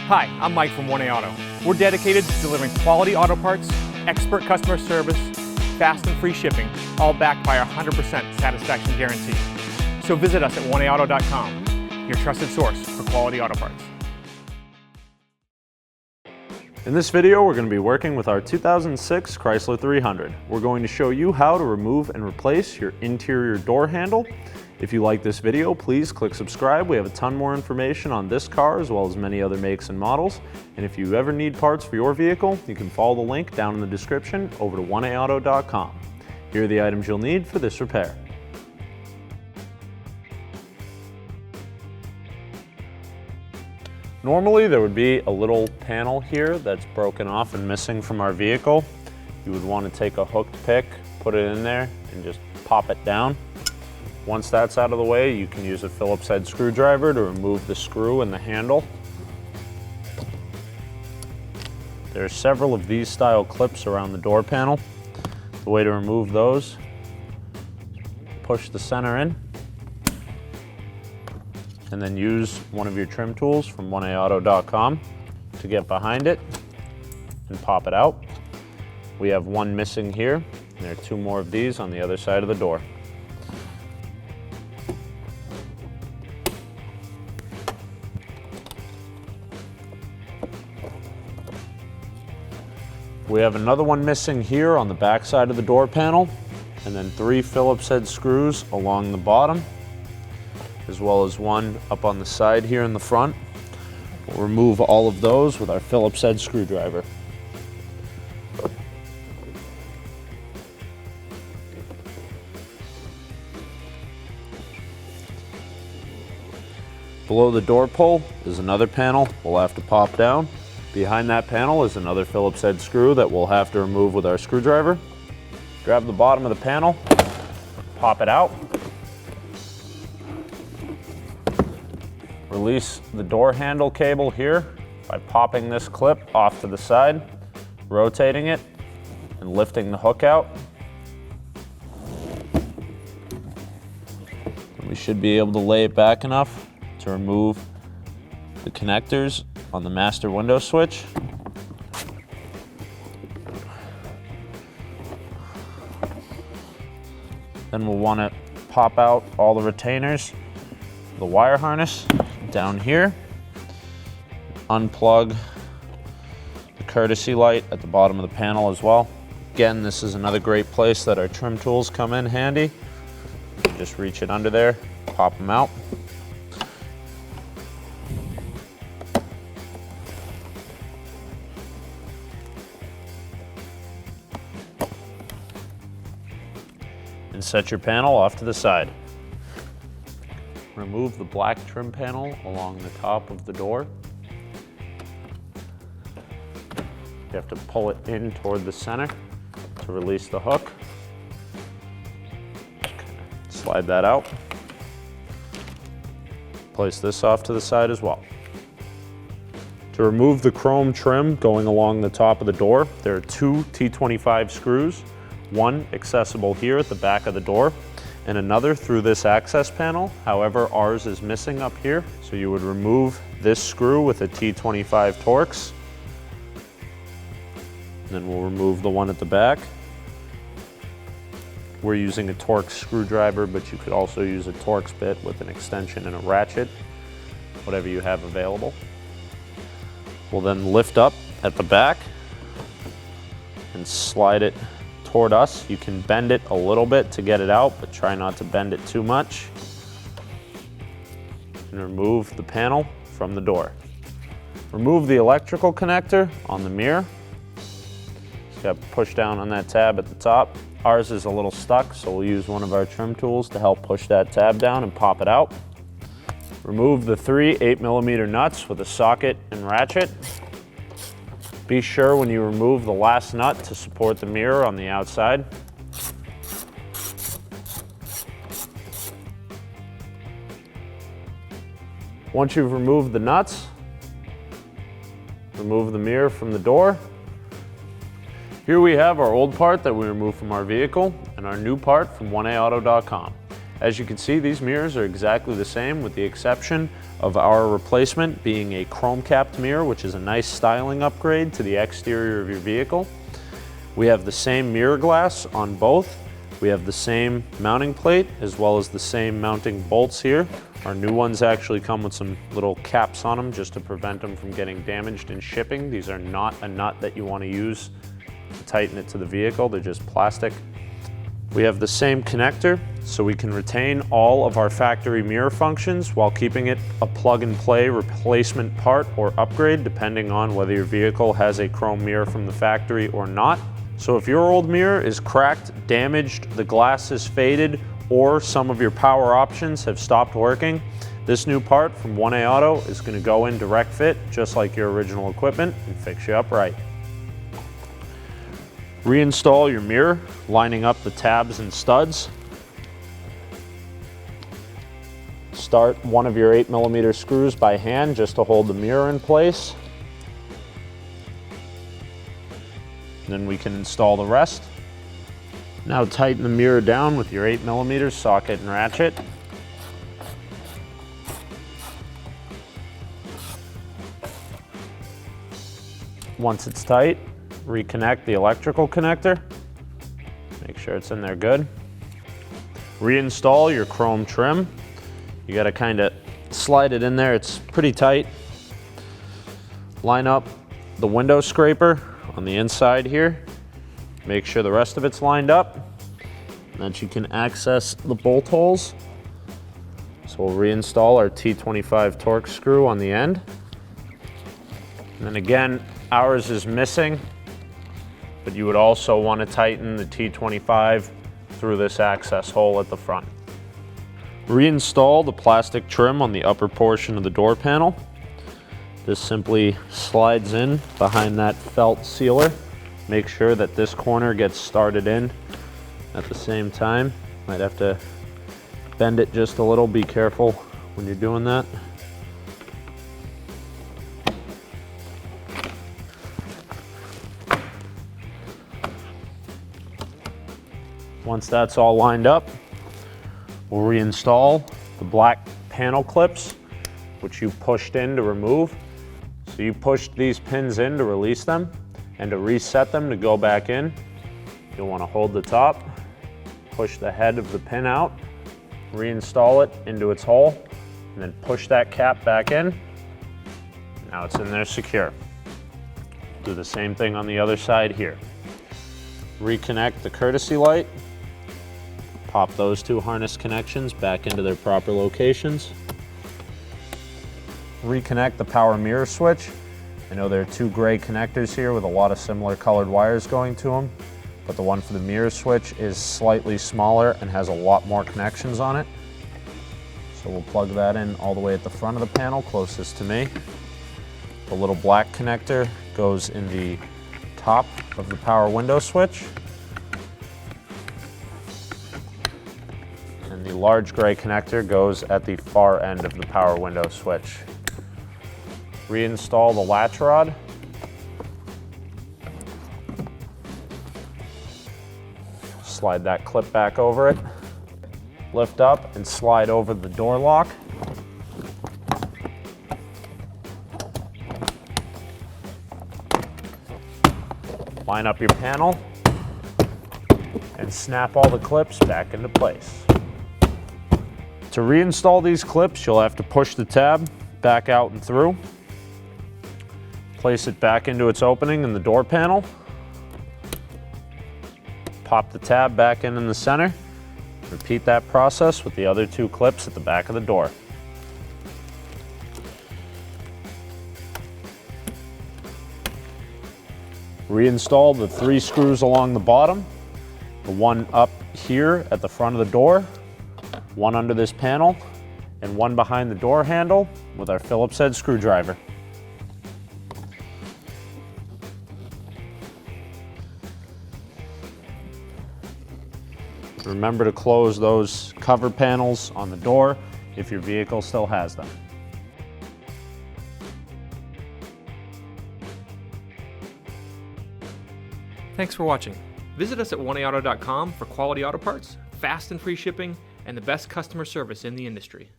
Hi, I'm Mike from 1A Auto. We're dedicated to delivering quality auto parts, expert customer service, fast and free shipping, all backed by our 100% satisfaction guarantee. So visit us at 1AAuto.com, your trusted source for quality auto parts. In this video, we're going to be working with our 2006 Chrysler 300. We're going to show you how to remove and replace your interior door handle. If you like this video, please click subscribe. We have a ton more information on this car as well as many other makes and models. And if you ever need parts for your vehicle, you can follow the link down in the description over to 1AAuto.com. Here are the items you'll need for this repair. Normally there would be a little panel here that's broken off and missing from our vehicle. You would want to take a hooked pick, put it in there, and just pop it down. Once that's out of the way, you can use a Phillips head screwdriver to remove the screw and the handle. There are several of these style clips around the door panel. The way to remove those, push the center in, and then use one of your trim tools from 1AAuto.com to get behind it and pop it out. We have one missing here, and there are two more of these on the other side of the door. We have another one missing here on the back side of the door panel, and then three Phillips head screws along the bottom, as well as one up on the side here in the front. We'll remove all of those with our Phillips head screwdriver. Below the door pull is another panel we'll have to pop down. Behind that panel is another Phillips head screw that we'll have to remove with our screwdriver. Grab the bottom of the panel, pop it out. Release the door handle cable here by popping this clip off to the side, rotating it, and lifting the hook out. We should be able to lay it back enough to remove the connectors on the master window switch. Then we'll want to pop out all the retainers, the wire harness down here, unplug the courtesy light at the bottom of the panel as well. Again, this is another great place that our trim tools come in handy. Just reach it under there, pop them out. And set your panel off to the side. Remove the black trim panel along the top of the door. You have to pull it in toward the center to release the hook. Slide that out. Place this off to the side as well. To remove the chrome trim going along the top of the door, there are two T25 screws. One accessible here at the back of the door and another through this access panel. However, ours is missing up here. So you would remove this screw with a T25 Torx. And then we'll remove the one at the back. We're using a Torx screwdriver, but you could also use a Torx bit with an extension and a ratchet, whatever you have available. We'll then lift up at the back and slide it toward us. You can bend it a little bit to get it out, but try not to bend it too much. And remove the panel from the door. Remove the electrical connector on the mirror. Just got to push down on that tab at the top. Ours is a little stuck, so we'll use one of our trim tools to help push that tab down and pop it out. Remove the three 8mm nuts with a socket and ratchet. Be sure when you remove the last nut to support the mirror on the outside. Once you've removed the nuts, remove the mirror from the door. Here we have our old part that we removed from our vehicle and our new part from 1AAuto.com. As you can see, these mirrors are exactly the same with the exception of our replacement being a chrome capped mirror, which is a nice styling upgrade to the exterior of your vehicle. We have the same mirror glass on both. We have the same mounting plate as well as the same mounting bolts here. Our new ones actually come with some little caps on them just to prevent them from getting damaged in shipping. These are not a nut that you want to use to tighten it to the vehicle. They're just plastic. We have the same connector, so we can retain all of our factory mirror functions while keeping it a plug-and-play replacement part or upgrade, depending on whether your vehicle has a chrome mirror from the factory or not. So if your old mirror is cracked, damaged, the glass is faded, or some of your power options have stopped working, this new part from 1A Auto is going to go in direct fit, just like your original equipment, and fix you up right. Reinstall your mirror, lining up the tabs and studs. Start one of your 8mm screws by hand just to hold the mirror in place. Then we can install the rest. Now tighten the mirror down with your 8mm socket and ratchet. Once it's tight, reconnect the electrical connector. Make sure it's in there good. Reinstall your chrome trim. You gotta kinda slide it in there, it's pretty tight. Line up the window scraper on the inside here. Make sure the rest of it's lined up, and that you can access the bolt holes. So we'll reinstall our T25 Torx screw on the end. And then again, ours is missing, but you would also want to tighten the T25 through this access hole at the front. Reinstall the plastic trim on the upper portion of the door panel. This simply slides in behind that felt sealer. Make sure that this corner gets started in at the same time. Might have to bend it just a little. Be careful when you're doing that. Once that's all lined up, we'll reinstall the black panel clips, which you pushed in to remove. So you pushed these pins in to release them, and to reset them to go back in, you'll want to hold the top, push the head of the pin out, reinstall it into its hole, and then push that cap back in. Now it's in there secure. Do the same thing on the other side here. Reconnect the courtesy light. Pop those two harness connections back into their proper locations. Reconnect the power mirror switch. I know there are two gray connectors here with a lot of similar colored wires going to them, but the one for the mirror switch is slightly smaller and has a lot more connections on it. So we'll plug that in all the way at the front of the panel, closest to me. The little black connector goes in the top of the power window switch. And the large gray connector goes at the far end of the power window switch. Reinstall the latch rod. Slide that clip back over it. Lift up and slide over the door lock. Line up your panel and snap all the clips back into place. To reinstall these clips, you'll have to push the tab back out and through. Place it back into its opening in the door panel. Pop the tab back in the center. Repeat that process with the other two clips at the back of the door. Reinstall the 3 screws along the bottom, the one up here at the front of the door, one under this panel, and one behind the door handle with our Phillips head screwdriver. Remember to close those cover panels on the door if your vehicle still has them. Thanks for watching. Visit us at oneauto.com for quality auto parts, fast and free shipping, and the best customer service in the industry.